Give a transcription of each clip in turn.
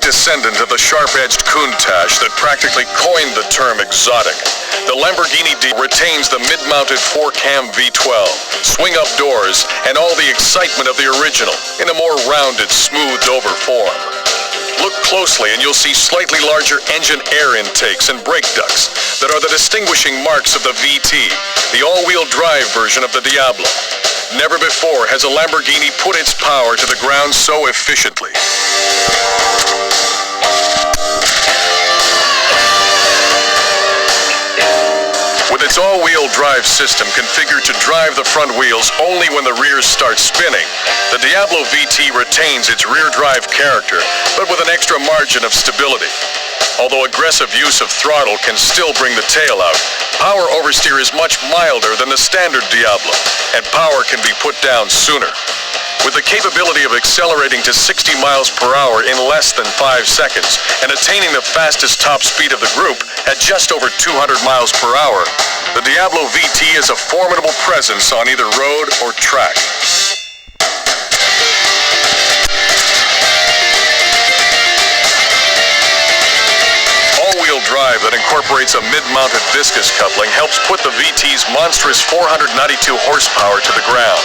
Descendant of the sharp-edged Countach that practically coined the term exotic, the Lamborghini Diablo retains the mid-mounted 4-cam V12, swing-up doors, and all the excitement of the original in a more rounded, smoothed-over form. Look closely and you'll see slightly larger engine air intakes and brake ducts that are the distinguishing marks of the VT, the all-wheel drive version of the Diablo. Never before has a Lamborghini put its power to the ground so efficiently. With its all-wheel drive system configured to drive the front wheels only when the rears start spinning, the Diablo VT retains its rear drive character, but with an extra margin of stability. Although aggressive use of throttle can still bring the tail out, power oversteer is much milder than the standard Diablo, and power can be put down sooner. With the capability of accelerating to 60 miles per hour in less than 5 seconds and attaining the fastest top speed of the group at just over 200 miles per hour, the Diablo VT is a formidable presence on either road or track. All-wheel drive that incorporates a mid-mounted viscous coupling helps put the VT's monstrous 492 horsepower to the ground.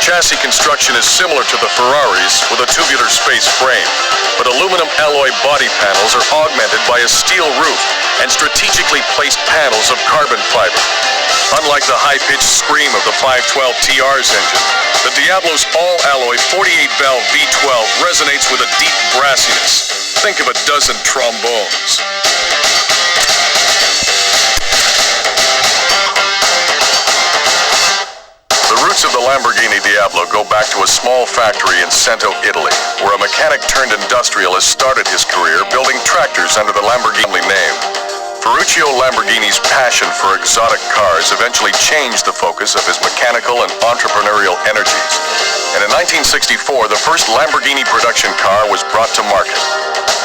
Chassis construction is similar to the Ferraris with a tubular space frame, but aluminum alloy body panels are augmented by a steel roof and strategically placed panels of carbon fiber. Unlike the high-pitched scream of the 512 TR's engine, the Diablo's all-alloy 48-valve V12 resonates with a deep brassiness. Think of a dozen trombones. The roots of the Lamborghini Diablo go back to a small factory in Cento, Italy, where a mechanic turned industrialist started his career building tractors under the Lamborghini name. Ferruccio Lamborghini's passion for exotic cars eventually changed the focus of his mechanical and entrepreneurial energies. And in 1964, the first Lamborghini production car was brought to market.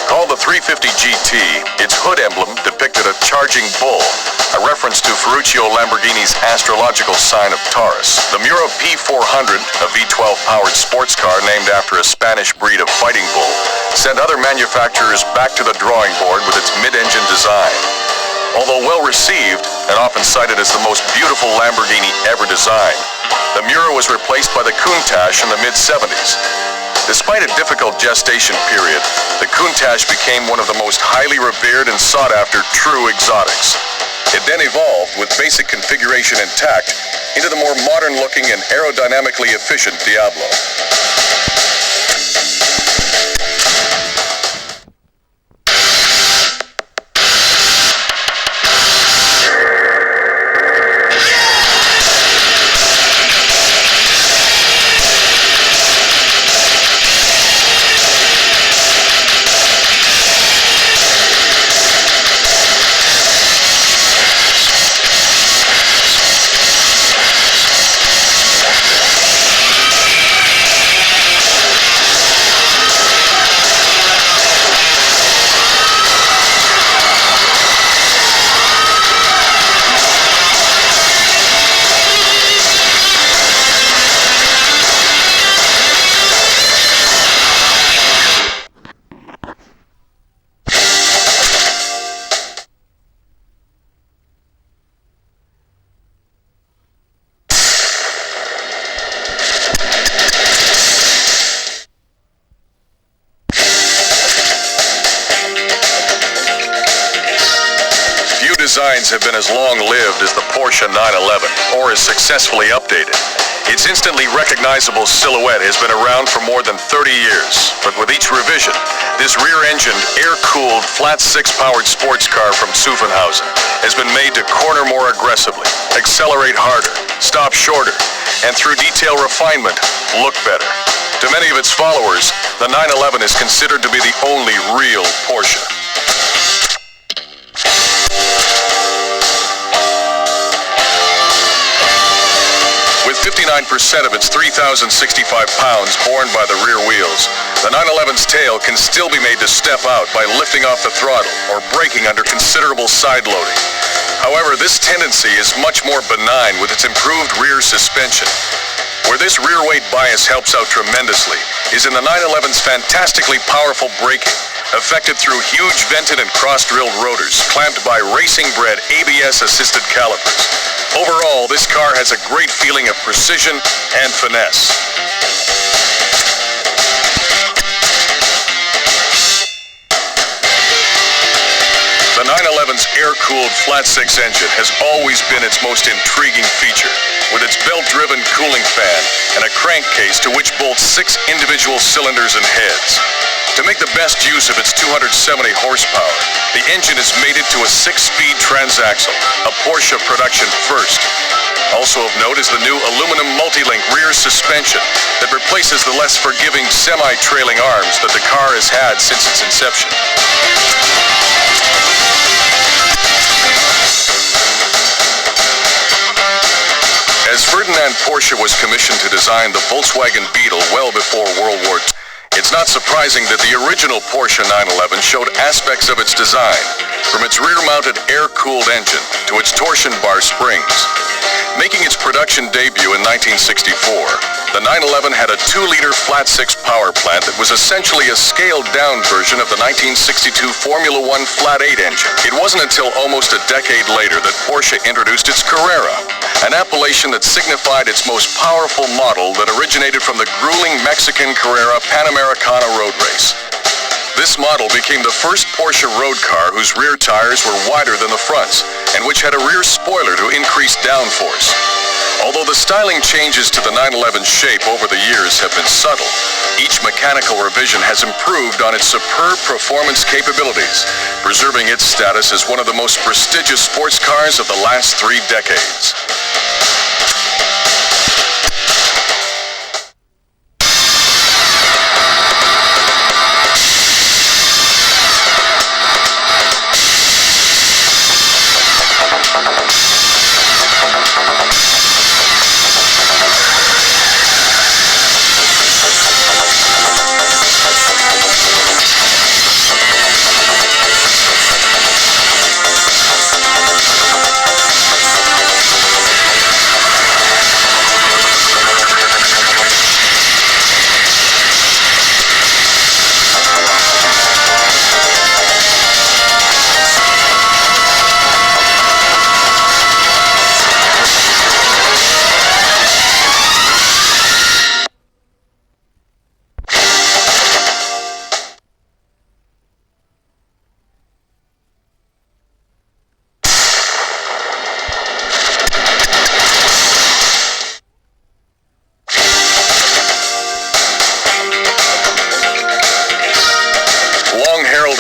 Called the 350 GT, its hood emblem depicted a charging bull, a reference to Ferruccio Lamborghini's astrological sign of Taurus. The Miura P400, a V12-powered sports car named after a Spanish breed of fighting bull, sent other manufacturers back to the drawing board with its mid-engine design. Although well-received and often cited as the most beautiful Lamborghini ever designed, the Miura was replaced by the Countach in the mid-70s. Despite a difficult gestation period, the Countach became one of the most highly revered and sought-after true exotics. It then evolved, with basic configuration intact, into the more modern-looking and aerodynamically efficient Diablo. Designs have been as long-lived as the Porsche 911, or as successfully updated. Its instantly recognizable silhouette has been around for more than 30 years, but with each revision, this rear-engined, air-cooled, flat-six-powered sports car from Zuffenhausen has been made to corner more aggressively, accelerate harder, stop shorter, and through detail refinement, look better. To many of its followers, the 911 is considered to be the only real Porsche. With 59% of its 3,065 pounds borne by the rear wheels, the 911's tail can still be made to step out by lifting off the throttle or braking under considerable side loading. However, this tendency is much more benign with its improved rear suspension. Where this rear weight bias helps out tremendously is in the 911's fantastically powerful braking, effected through huge vented and cross-drilled rotors clamped by racing-bred ABS-assisted calipers. Overall, this car has a great feeling of precision and finesse. The 911's air-cooled flat-six engine has always been its most intriguing feature, with its belt-driven cooling fan and a crankcase to which bolts 6 individual cylinders and heads. To make the best use of its 270 horsepower, the engine is mated to a 6-speed transaxle, a Porsche production first. Also of note is the new aluminum multi-link rear suspension that replaces the less forgiving semi-trailing arms that the car has had since its inception. As Ferdinand Porsche was commissioned to design the Volkswagen Beetle well before World War II, it's not surprising that the original Porsche 911 showed aspects of its design, from its rear-mounted air-cooled engine to its torsion bar springs. Making its production debut in 1964, the 911 had a 2-liter flat-six power plant that was essentially a scaled-down version of the 1962 Formula One flat-8 engine. It wasn't until almost a decade later that Porsche introduced its Carrera, an appellation that signified its most powerful model that originated from the grueling Mexican Carrera Panamericana road race. This model became the first Porsche road car whose rear tires were wider than the fronts, and which had a rear spoiler to increase downforce. Although the styling changes to the 911's shape over the years have been subtle, each mechanical revision has improved on its superb performance capabilities, preserving its status as one of the most prestigious sports cars of the last 3 decades.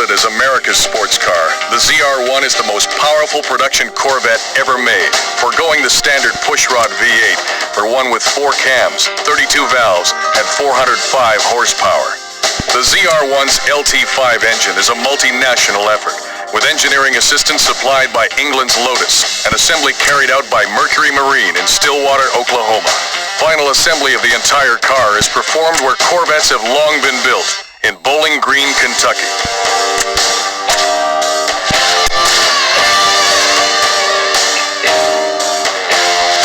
As America's sports car, the ZR1 is the most powerful production Corvette ever made, foregoing the standard pushrod V8 for one with 4 cams, 32 valves, and 405 horsepower. The ZR1's LT5 engine is a multinational effort, with engineering assistance supplied by England's Lotus, and assembly carried out by Mercury Marine in Stillwater, Oklahoma. Final assembly of the entire car is performed where Corvettes have long been built, in Bowling Green, Kentucky.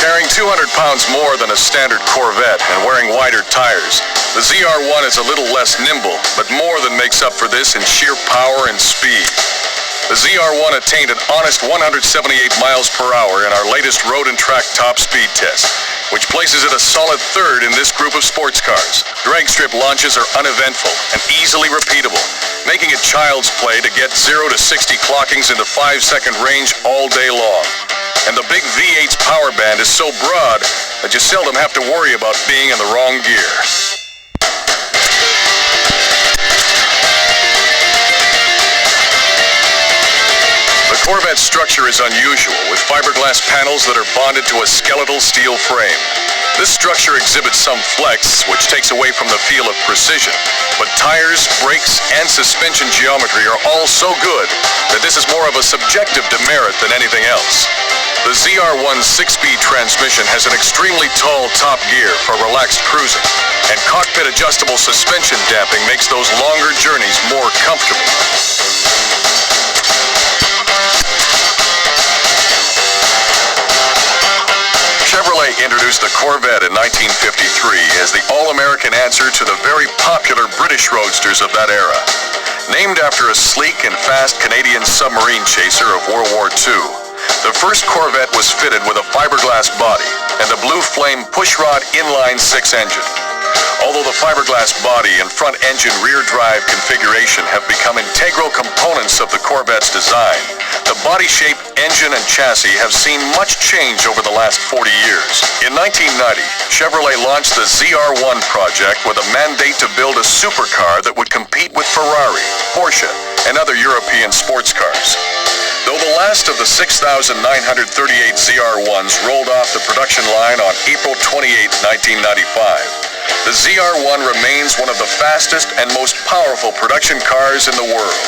Carrying 200 pounds more than a standard Corvette and wearing wider tires, the ZR1 is a little less nimble, but more than makes up for this in sheer power and speed. The ZR1 attained an honest 178 miles per hour in our latest road and track top speed test, which places it a solid 3rd in this group of sports cars. Drag strip launches are uneventful and easily repeatable, making it child's play to get 0 to 60 clockings in the 5-second range all day long. And the big V8's power band is so broad that you seldom have to worry about being in the wrong gear. The Corvette's structure is unusual, with fiberglass panels that are bonded to a skeletal steel frame. This structure exhibits some flex, which takes away from the feel of precision. But tires, brakes, and suspension geometry are all so good that this is more of a subjective demerit than anything else. The ZR1 6-speed transmission has an extremely tall top gear for relaxed cruising, and cockpit adjustable suspension damping makes those longer journeys more comfortable. Chevrolet introduced the Corvette in 1953 as the all-American answer to the very popular British roadsters of that era. Named after a sleek and fast Canadian submarine chaser of World War II, the first Corvette was fitted with a fiberglass body and a Blue Flame pushrod inline-6 engine. Although the fiberglass body and front-engine rear-drive configuration have become integral components of the Corvette's design, the body shape, engine, and chassis have seen much change over the last 40 years. In 1990, Chevrolet launched the ZR1 project with a mandate to build a supercar that would compete with Ferrari, Porsche, and other European sports cars. Though the last of the 6,938 ZR1s rolled off the production line on April 28, 1995, the ZR1 remains one of the fastest and most powerful production cars in the world.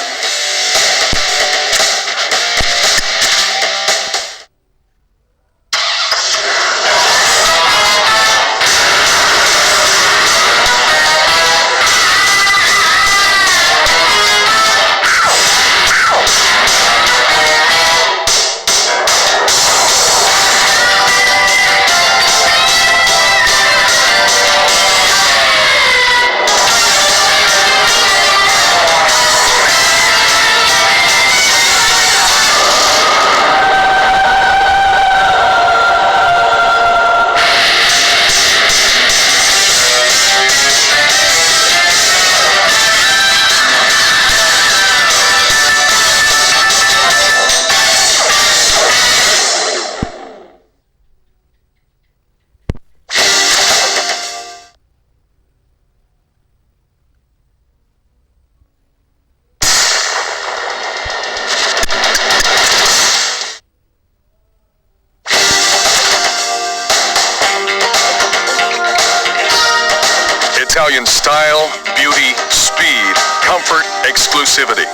Italian style, beauty, speed, comfort, exclusivity.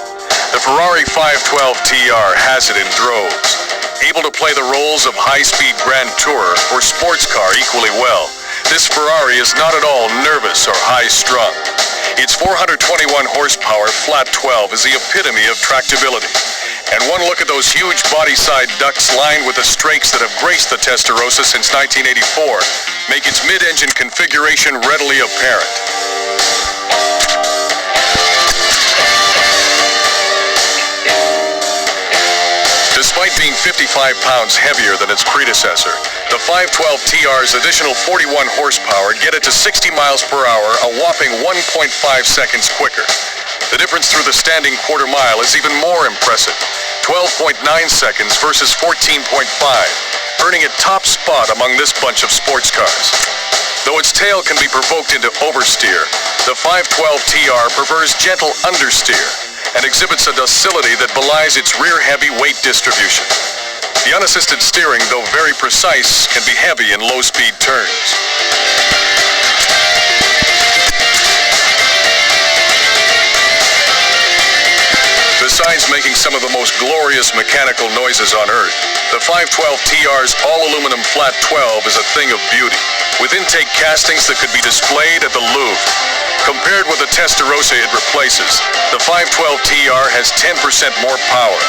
The Ferrari 512 TR has it in droves. Able to play the roles of high-speed Grand Tourer or sports car equally well, this Ferrari is not at all nervous or high-strung. Its 421 horsepower flat 12 is the epitome of tractability. And one look at those huge body-side ducts lined with the strakes that have graced the Testarossa since 1984 make its mid-engine configuration readily apparent. Despite being 55 pounds heavier than its predecessor, the 512 TR's additional 41 horsepower get it to 60 miles per hour, a whopping 1.5 seconds quicker. The difference through the standing quarter mile is even more impressive, 12.9 seconds versus 14.5, earning a top spot among this bunch of sports cars. Though its tail can be provoked into oversteer, the 512 TR prefers gentle understeer and exhibits a docility that belies its rear-heavy weight distribution. The unassisted steering, though very precise, can be heavy in low-speed turns. Besides making some of the most glorious mechanical noises on Earth, the 512 TR's all-aluminum flat 12 is a thing of beauty, with intake castings that could be displayed at the Louvre. Compared with the Testarossa it replaces, the 512 TR has 10% more power,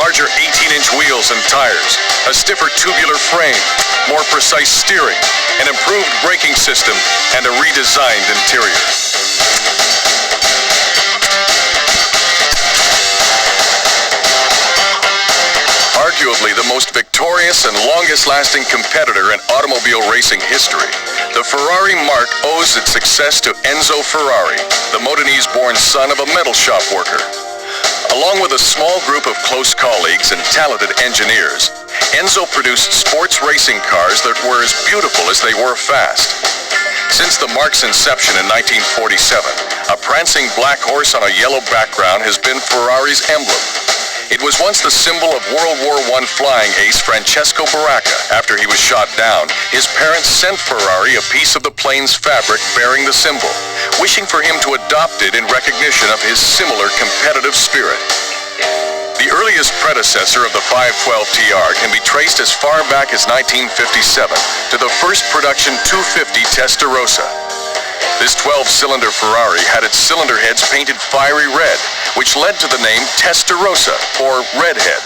larger 18-inch wheels and tires, a stiffer tubular frame, more precise steering, an improved braking system, and a redesigned interior. Arguably the most victorious and longest-lasting competitor in automobile racing history, the Ferrari Marque owes its success to Enzo Ferrari, the Modenese-born son of a metal shop worker. Along with a small group of close colleagues and talented engineers, Enzo produced sports racing cars that were as beautiful as they were fast. Since the Marque's inception in 1947, a prancing black horse on a yellow background has been Ferrari's emblem. It was once the symbol of World War I flying ace Francesco Baracca. After he was shot down, his parents sent Ferrari a piece of the plane's fabric bearing the symbol, wishing for him to adopt it in recognition of his similar competitive spirit. The earliest predecessor of the 512TR can be traced as far back as 1957 to the first production 250 Testarossa. This 12-cylinder Ferrari had its cylinder heads painted fiery red, which led to the name Testarossa, or Redhead.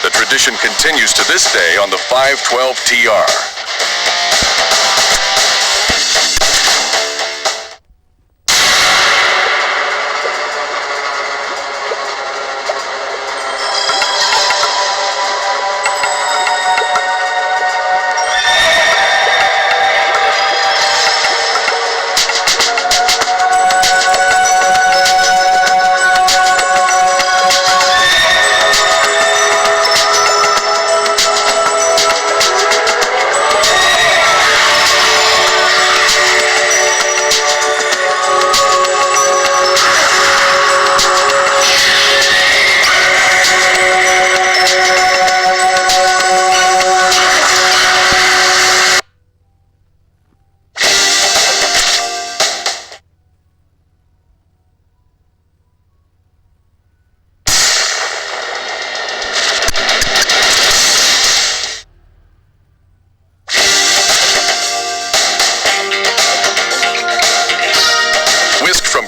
The tradition continues to this day on the 512TR.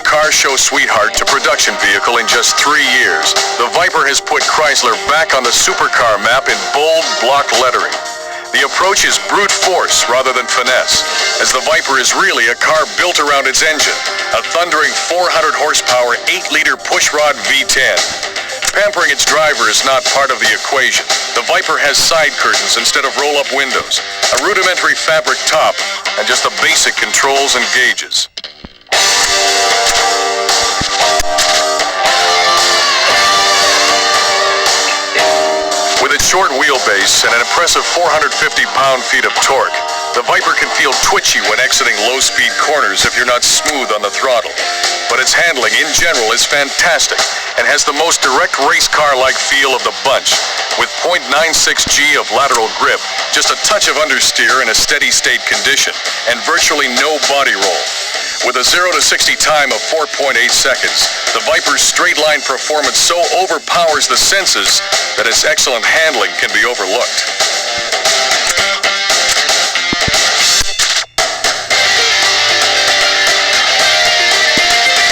Car show sweetheart to production vehicle in just 3 years, the Viper has put Chrysler back on the supercar map in bold block lettering. The approach is brute force rather than finesse, as the Viper is really a car built around its engine, a thundering 400 horsepower 8-liter pushrod V10. Pampering its driver is not part of the equation. The Viper has side curtains instead of roll-up windows, a rudimentary fabric top, and just the basic controls and gauges. With its short wheelbase and an impressive 450 pound-feet of torque, the Viper can feel twitchy when exiting low-speed corners if you're not smooth on the throttle. But its handling in general is fantastic and has the most direct race car-like feel of the bunch, with 0.96G of lateral grip, just a touch of understeer in a steady-state condition, and virtually no body roll. With a 0 to 60 time of 4.8 seconds, the Viper's straight-line performance so overpowers the senses that its excellent handling can be overlooked.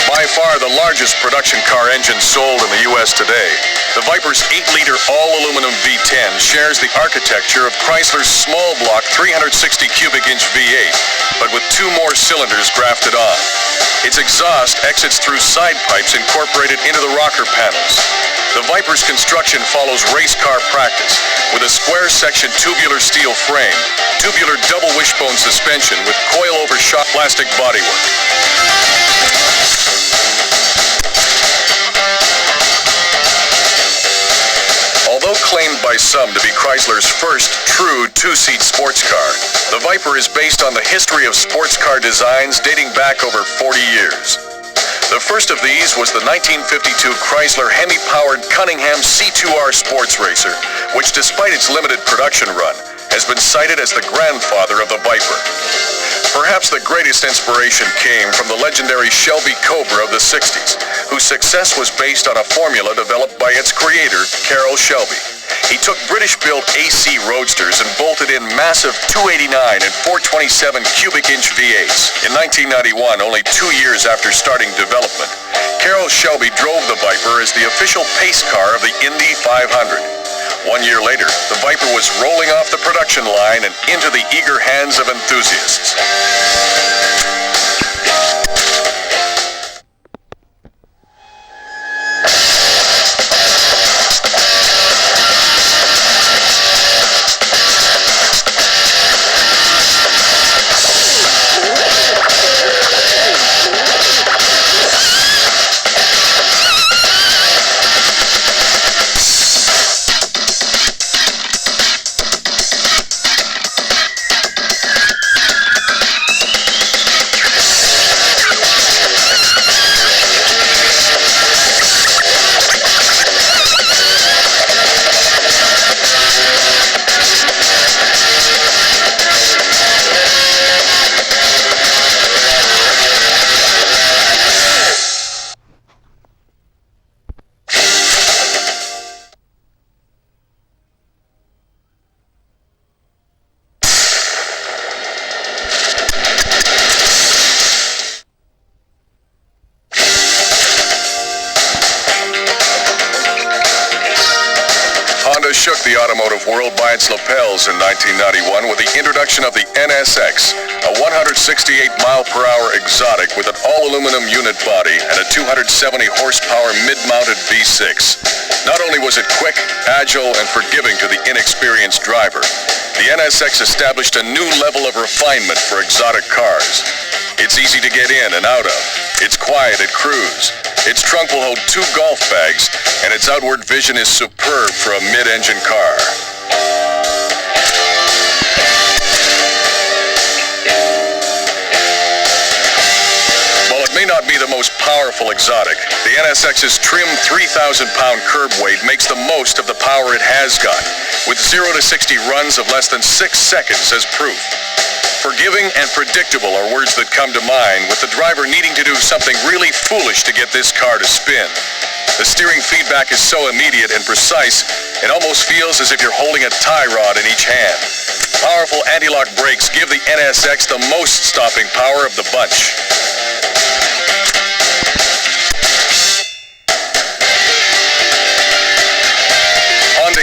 By far the largest production car engine sold in the U.S. today, the Viper's 8-liter all-aluminum V10 shares the architecture of Chrysler's small block 360 cubic inch V8, but with 2 more cylinders grafted on. Its exhaust exits through side pipes incorporated into the rocker panels. The Viper's construction follows race car practice, with a square-section tubular steel frame, tubular double wishbone suspension with coil-over shock plastic bodywork. Although claimed by some to be Chrysler's first true 2-seat sports car, the Viper is based on the history of sports car designs dating back over 40 years. The first of these was the 1952 Chrysler Hemi-powered Cunningham C2R sports racer, which despite its limited production run, has been cited as the grandfather of the Viper. Perhaps the greatest inspiration came from the legendary Shelby Cobra of the 60s, whose success was based on a formula developed by its creator, Carroll Shelby. He took British-built AC Roadsters and bolted in massive 289 and 427 cubic inch V8s. In 1991, only 2 years after starting development, Carroll Shelby drove the Viper as the official pace car of the Indy 500. 1 year later, the Viper was rolling off the production line and into the eager hands of enthusiasts. shook the automotive world by its lapels in 1991 with the introduction of the NSX, a 168-mile-per-hour exotic with an all-aluminum unit body and a 270-horsepower mid-mounted V6. Not only was it quick, agile, and forgiving to the inexperienced driver, the NSX established a new level of refinement for exotic cars. It's easy to get in and out of. It's quiet at cruise. Its trunk will hold 2 golf bags, and its outward vision is superb for a mid-engine car. While it may not be the most powerful exotic, the NSX's trim 3,000-pound curb weight makes the most of the power it has got, with 0 to 60 runs of less than 6 seconds as proof. Forgiving and predictable are words that come to mind, with the driver needing to do something really foolish to get this car to spin. The steering feedback is so immediate and precise, it almost feels as if you're holding a tie rod in each hand. Powerful anti-lock brakes give the NSX the most stopping power of the bunch.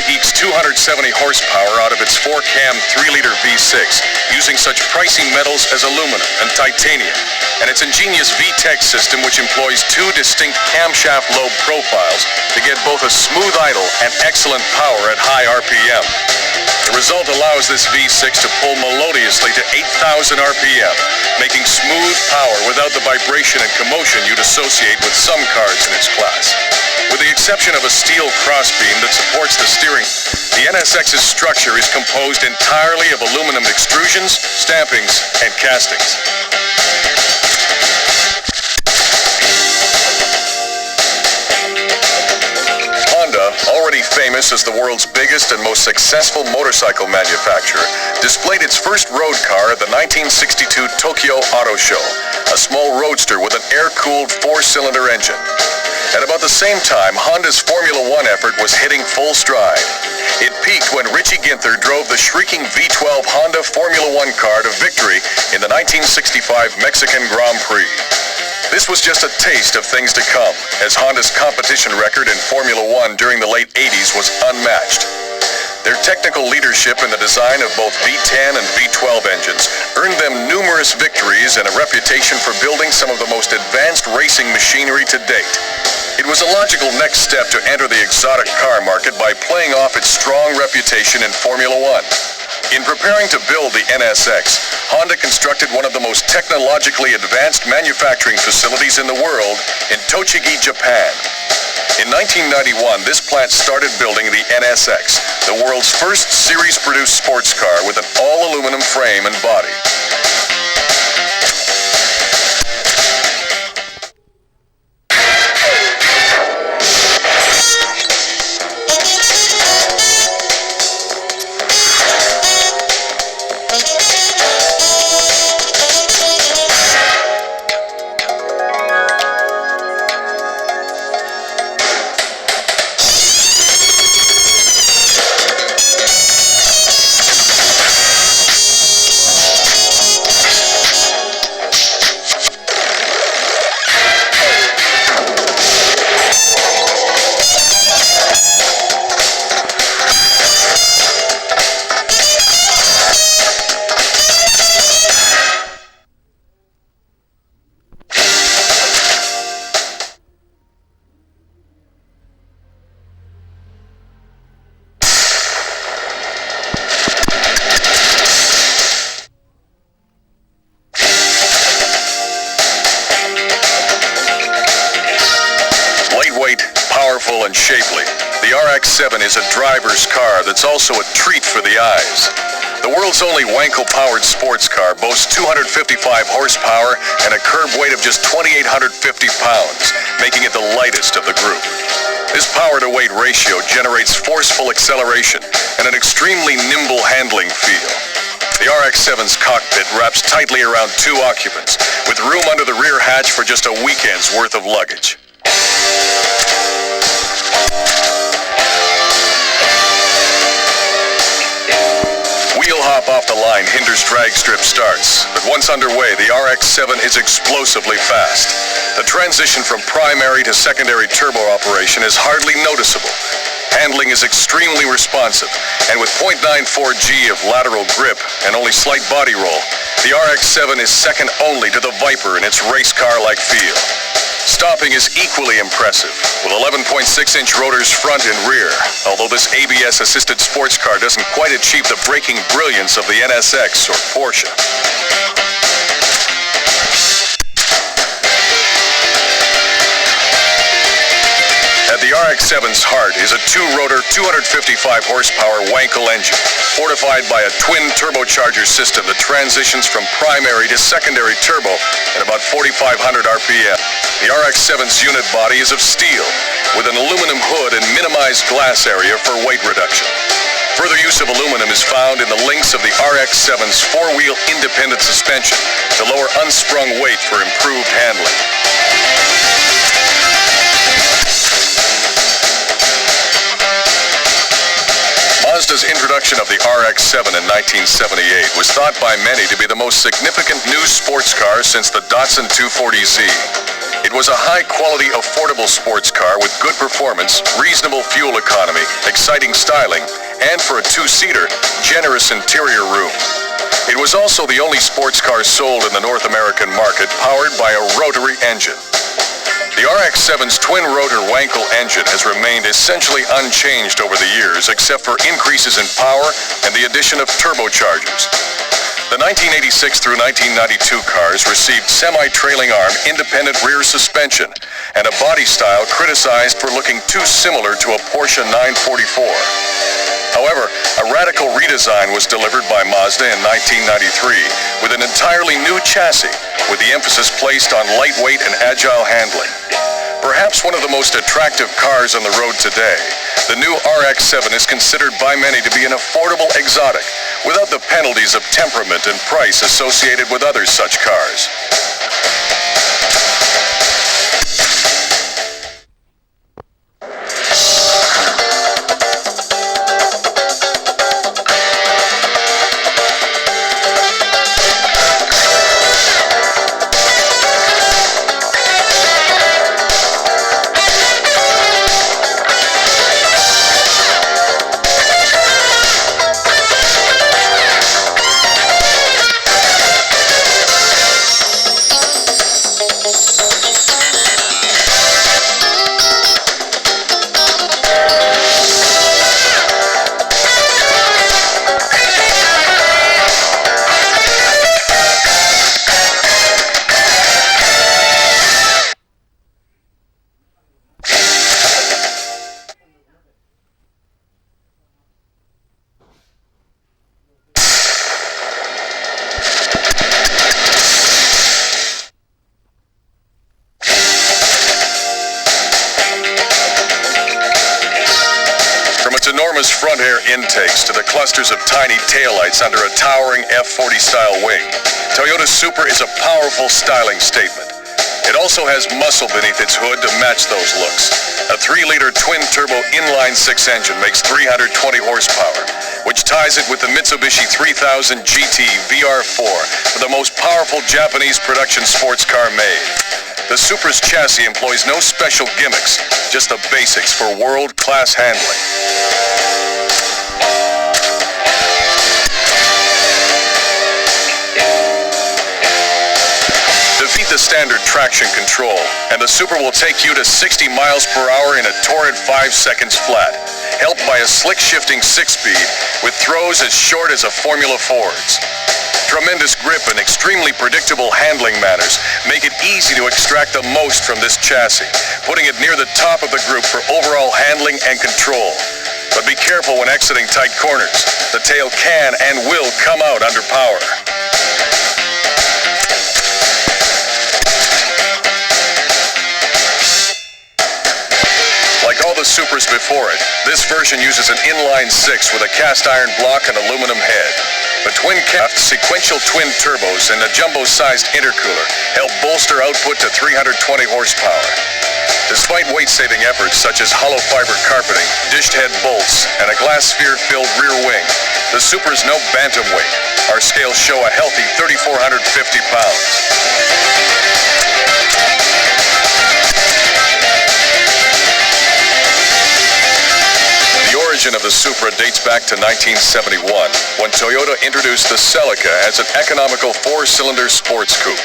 Ekes 270 horsepower out of its 4-cam 3-liter V6, using such pricey metals as aluminum and titanium, and its ingenious VTEC system, which employs 2 distinct camshaft lobe profiles to get both a smooth idle and excellent power at high RPM. The result allows this V6 to pull melodiously to 8,000 RPM, making smooth power without the vibration and commotion you'd associate with some cars in its class. With the exception of a steel crossbeam that supports the steering, the NSX's structure is composed entirely of aluminum extrusions, stampings, and castings. Honda, already famous as the world's biggest and most successful motorcycle manufacturer, displayed its first road car at the 1962 Tokyo Auto Show, a small roadster with an air-cooled 4-cylinder engine. At about the same time, Honda's Formula One effort was hitting full stride. It peaked when Richie Ginther drove the shrieking V12 Honda Formula One car to victory in the 1965 Mexican Grand Prix. This was just a taste of things to come, as Honda's competition record in Formula One during the late 80s was unmatched. Their technical leadership in the design of both V10 and V12 engines earned them numerous victories and a reputation for building some of the most advanced racing machinery to date. It was a logical next step to enter the exotic car market by playing off its strong reputation in Formula One. In preparing to build the NSX, Honda constructed one of the most technologically advanced manufacturing facilities in the world in Tochigi, Japan. In 1991, this plant started building the NSX, the world's first series-produced sports car with an all-aluminum frame and body. Powerful and shapely, the RX-7 is a driver's car that's also a treat for the eyes. The world's only Wankel-powered sports car boasts 255 horsepower and a curb weight of just 2,850 pounds, making it the lightest of the group. This power-to-weight ratio generates forceful acceleration and an extremely nimble handling feel. The RX-7's cockpit wraps tightly around 2 occupants, with room under the rear hatch for just a weekend's worth of luggage. Wheel hop off the line hinders drag strip starts, but once underway, the RX-7 is explosively fast. The transition from primary to secondary turbo operation is hardly noticeable. Handling is extremely responsive, and with 0.94 G of lateral grip and only slight body roll, the RX-7 is second only to the Viper in its race car-like feel. Stopping is equally impressive, with 11.6-inch rotors front and rear, although this ABS-assisted sports car doesn't quite achieve the braking brilliance of the NSX or Porsche. At the RX-7's heart is a two-rotor, 255-horsepower Wankel engine, fortified by a twin turbocharger system that transitions from primary to secondary turbo at about 4,500 RPM. The RX-7's unit body is of steel, with an aluminum hood and minimized glass area for weight reduction. Further use of aluminum is found in the links of the RX-7's four-wheel independent suspension to lower unsprung weight for improved handling. Mazda's introduction of the RX-7 in 1978 was thought by many to be the most significant new sports car since the Datsun 240Z. It was a high-quality, affordable sports car with good performance, reasonable fuel economy, exciting styling, and for a two-seater, generous interior room. It was also the only sports car sold in the North American market powered by a rotary engine. The RX-7's twin-rotor Wankel engine has remained essentially unchanged over the years, except for increases in power and the addition of turbochargers. The 1986 through 1992 cars received semi-trailing arm independent rear suspension and a body style criticized for looking too similar to a Porsche 944. However, a radical redesign was delivered by Mazda in 1993 with an entirely new chassis, with the emphasis placed on lightweight and agile handling. Perhaps one of the most attractive cars on the road today, the new RX-7 is considered by many to be an affordable exotic, without the penalties of temperament and price associated with other such cars. Enormous front air intakes to the clusters of tiny taillights under a towering F40 style wing, Toyota Supra is a powerful styling statement. It also has muscle beneath its hood to match those looks. A 3-liter twin-turbo inline-6 engine makes 320 horsepower, which ties it with the Mitsubishi 3000 GT VR4 for the most powerful Japanese production sports car made. The Supra's chassis employs no special gimmicks, just the basics for world-class handling. Defeat the standard traction control, and the Supra will take you to 60 miles per hour in a torrid 5 seconds flat, helped by a slick shifting 6-speed with throws as short as a Formula Ford's. Tremendous grip and extremely predictable handling manners make it easy to extract the most from this chassis, putting it near the top of the group for overall handling and control. But be careful when exiting tight corners. The tail can and will come out under power. Like all the Supras before it, this version uses an inline-6 with a cast iron block and aluminum head. The twin-capped sequential twin turbos and a jumbo-sized intercooler help bolster output to 320 horsepower. Despite weight-saving efforts such as hollow fiber carpeting, dished head bolts, and a glass sphere-filled rear wing, the Supra's no bantamweight. Our scales show a healthy 3,450 pounds. origin of the Supra dates back to 1971, when Toyota introduced the Celica as an economical four-cylinder sports coupe.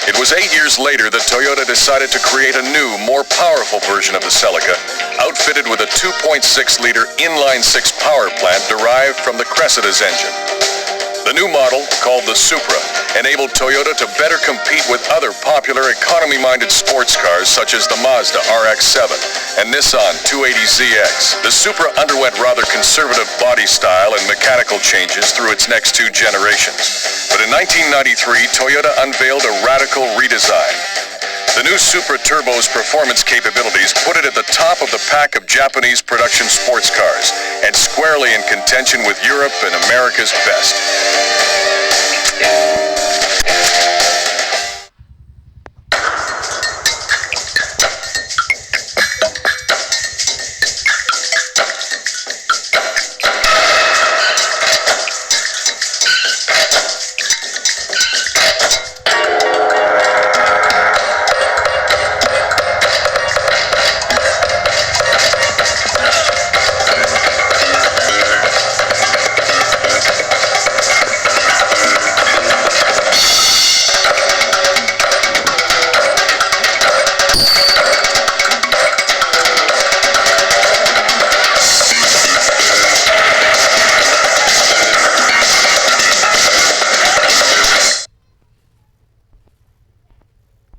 It was 8 years later that Toyota decided to create a new, more powerful version of the Celica, outfitted with a 2.6-liter inline-six power plant derived from the Cressida's engine. The new model, called the Supra, enabled Toyota to better compete with other popular economy-minded sports cars such as the Mazda RX-7 and Nissan 280ZX. The Supra underwent rather conservative body style and mechanical changes through its next two generations. But in 1993, Toyota unveiled a radical redesign. The new Supra Turbo's performance capabilities put it at the top of the pack of Japanese production sports cars, and squarely in contention with Europe and America's best.